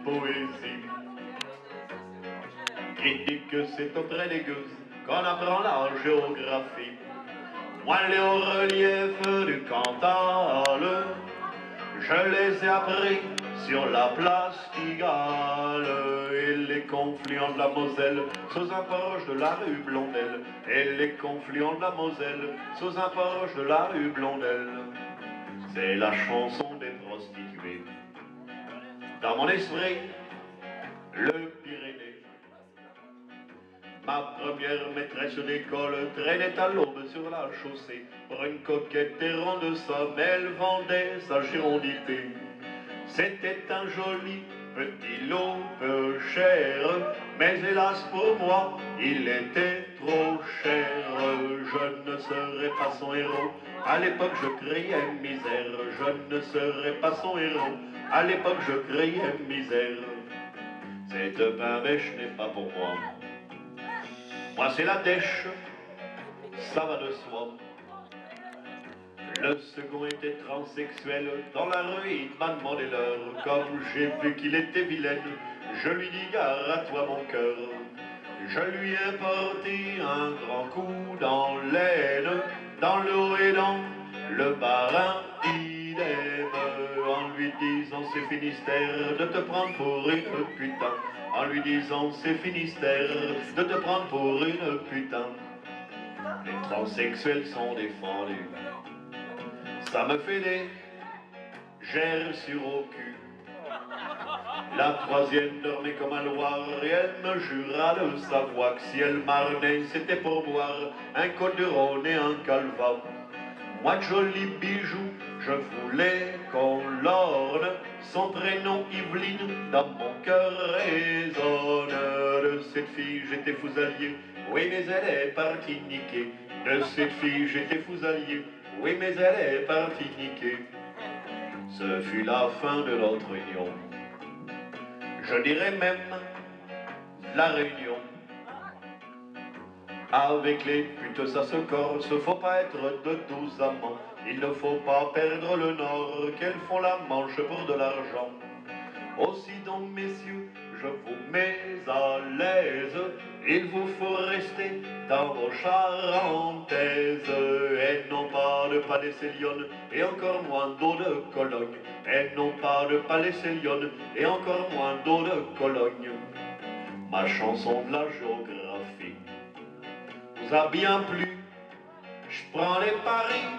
poésie. Critique que c'est auprès des gueuses qu'on apprend la géographie. Moi, les hauts reliefs du Cantal, je les ai appris sur la place Pigalle. Et les confluents de la Moselle sous un porche de la rue Blondelle. Et les confluents de la Moselle sous un porche de la rue Blondelle. C'est la chanson des prostituées. Dans mon esprit, le Pyrénées. Ma première maîtresse d'école traînait à l'aube sur la chaussée. Pour une coquette et ronde somme, elle vendait sa girondité. C'était un joli petit lot peu cher, mais hélas pour moi, il était trop cher. Je ne serais pas son héros, à l'époque je criais misère. Je ne serais pas son héros, à l'époque je criais misère. Cette bain-bêche n'est pas pour moi. Moi c'est la dèche, ça va de soi. Le second était transsexuel, dans la rue il m'a demandé l'heure. Comme j'ai vu qu'il était vilaine, je lui dis gare à toi mon cœur. Je lui ai porté un grand coup dans l'aine, dans le haut et dans le bas, idem, en lui disant c'est Finistère de te prendre pour une putain. En lui disant c'est Finistère de te prendre pour une putain. Les transsexuels sont défendus. Ça me fait des gères sur au cul. La troisième dormait comme un loir et elle me jura de sa voix que si elle marnait, c'était pour boire un côte de Rhône et un calva. Moi de jolis bijoux, je voulais qu'on l'orne. Son prénom Yveline dans mon cœur résonne. De cette fille j'étais fou allié, oui mais elle est partie niquer. De cette fille j'étais fou allié, oui mais elle est partie niquer. Ce fut la fin de notre union. Je dirais même la réunion. Avec les putes ça se corse, faut pas être de 12 amants. Il ne faut pas perdre le nord, qu'elles font la manche pour de l'argent. Aussi donc messieurs, je vous mets à l'aise, il vous faut rester dans vos charentaises. Elles n'ont pas de palais Célione, et encore moins d'eau de Cologne. Elles n'ont pas de palais Célione, et encore moins d'eau de Cologne. Ma chanson de la géographie vous a bien plu, je prends les paris